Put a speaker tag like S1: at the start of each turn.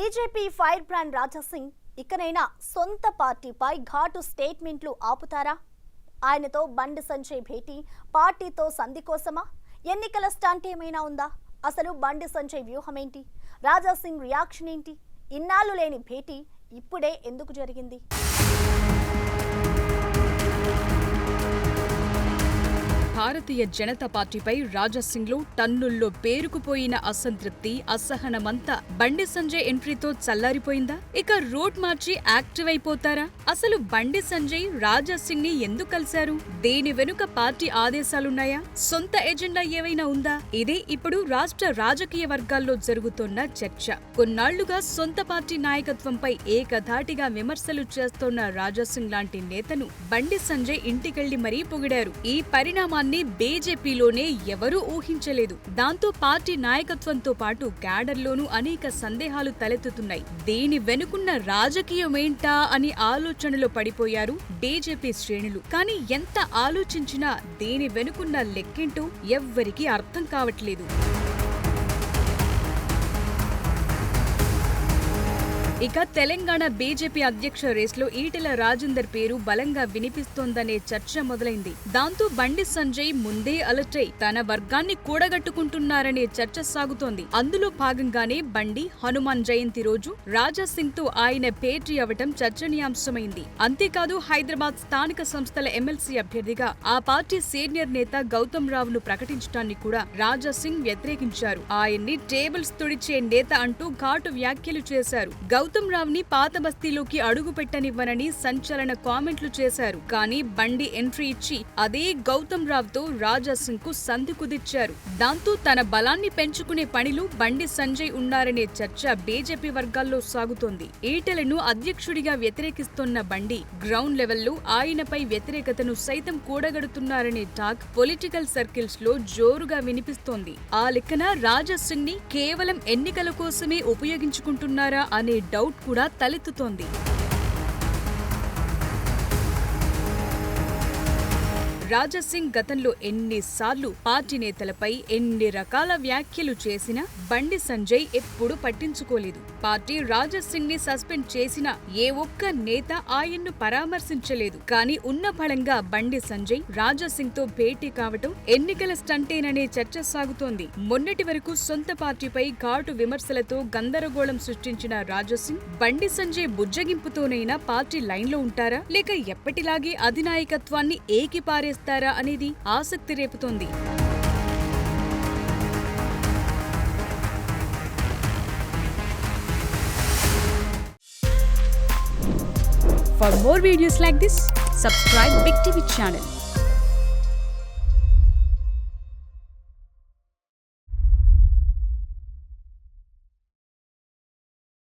S1: BJP fire brand Raja Singh ఇకనైనా సొంత పార్టీపై ఘాటు స్టేట్మెంట్లు ఆపుతారా? ఆయనతో బండి సంజయ్ భేటీ పార్టీతో సంధి కోసమా? ఎన్నికల స్టంట్ ఏమైనా ఉందా? అసలు బండి సంజయ్ వ్యూహం ఏంటి? రాజా సింగ్ రియాక్షన్ ఏంటి? ఇన్నాళ్ళు లేని భేటీ ఇప్పుడే ఎందుకు జరిగింది?
S2: భారతీయ జనతా పార్టీపై రాజా సింగ్ లో టన్నుల్లో పేరుకుపోయిన అసంతృప్తి, అసహనమంతా బండి సంజయ్ ఎంట్రీతో చల్లారిపోయిందా? ఇక రూట్ మార్చి యాక్టివ్ అయిపోతారా? అసలు బండి సంజయ్ రాజా సింగ్ ని ఎందుకు కలిశారు? దేని వెనుక పార్టీ ఆదేశాలున్నాయా? సొంత ఎజెండా ఏవైనా ఉందా? ఇదే ఇప్పుడు రాష్ట్ర రాజకీయ వర్గాల్లో జరుగుతున్న చర్చ. కొన్నాళ్లుగా సొంత పార్టీ నాయకత్వంపై ఏకధాటిగా విమర్శలు చేస్తోన్న రాజా సింగ్ లాంటి నేతను బండి సంజయ్ ఇంటికెళ్లి మరీ పొగిడారు. ఈ పరిణామాన్ని బీజేపీలోనే ఎవరూ ఊహించలేదు. దాంతో పార్టీ నాయకత్వంతో పాటు క్యాడర్లోనూ అనేక సందేహాలు తలెత్తుతున్నాయి. దీని వెనుకున్న రాజకీయమేంటా అని ఆలోచనలో పడిపోయారు బీజేపీ శ్రేణులు. కానీ ఎంత ఆలోచించినా దీని వెనుకున్న లెక్కేంటో ఎవ్వరికీ అర్థం కావట్లేదు. ఇక తెలంగాణ బీజేపీ అధ్యక్ష రేస్లో ఈటెల రాజేందర్ పేరు బలంగా వినిపిస్తోందనే చర్చ మొదలైంది. దాంతో బండి సంజయ్ ముందే అలర్ట్ అయి తన వర్గాన్ని కూడగట్టుకుంటున్నారనే చర్చ సాగుతోంది. అందులో భాగంగానే బండి హనుమాన్ జయంతి రోజు రాజా సింగ్ తో ఆయన భేటీ అవటం చర్చనీయాంశమైంది. అంతేకాదు హైదరాబాద్ స్థానిక సంస్థల ఎమ్మెల్సీ అభ్యర్థిగా ఆ పార్టీ సీనియర్ నేత గౌతమ్ రావును ప్రకటించడాన్ని కూడా రాజా సింగ్ వ్యతిరేకించారు. ఆయన్ని టేబుల్స్ తుడిచే నేత అంటూ ఘాటు వ్యాఖ్యలు చేశారు. గౌతమ్ రావ్ ని పాత బస్తీలోకి అడుగు పెట్టనివ్వనని సంచలన కామెంట్లు చేశారు. కానీ బండి ఎంట్రీ ఇచ్చి అదే గౌతమ్ రావ్ తో రాజా సింగ్ కు సంధి కుదిర్చారు. దాంతో తన బలాన్ని పెంచుకునే పనిలో బండి సంజయ్ ఉన్నారనే చర్చ బీజేపీ వర్గాల్లో సాగుతోంది. ఈటెలను అధ్యక్షుడిగా వ్యతిరేకిస్తోన్న బండి గ్రౌండ్ లెవెల్లో ఆయనపై వ్యతిరేకతను సైతం కూడగడుతున్నారనే టాక్ పొలిటికల్ సర్కిల్స్ లో జోరుగా వినిపిస్తోంది. ఆ లెక్కన రాజా సింగ్ ని కేవలం ఎన్నికల కోసమే ఉపయోగించుకుంటున్నారా అనే డౌట్ కూడా తలెత్తుతోంది. రాజా సింగ్ గతంలో ఎన్నిసార్లు పార్టీ నేతలపై ఎన్ని రకాల వ్యాఖ్యలు చేసినా బండి సంజయ్ ఎప్పుడూ పట్టించుకోలేదు. పార్టీ రాజా సింగ్ ని సస్పెండ్ చేసిన ఏ ఒక్క నేత ఆయన్ను పరామర్శించలేదు. కానీ ఉన్న బలంగా బండి సంజయ్ రాజా సింగ్ తో భేటీ కావటం ఎన్నికల స్టంటేననే చర్చ సాగుతోంది. మొన్నటి వరకు సొంత పార్టీపై ఘాటు విమర్శలతో గందరగోళం సృష్టించిన రాజా సింగ్ బండి సంజయ్ బుజ్జగింపుతోనైనా పార్టీ లైన్ లో ఉంటారా, లేక ఎప్పటిలాగే అధినాయకత్వాన్ని ఏకిపారే అనేది ఆసక్తి రేపుతోంది. For more videos like this, subscribe Big TV channel.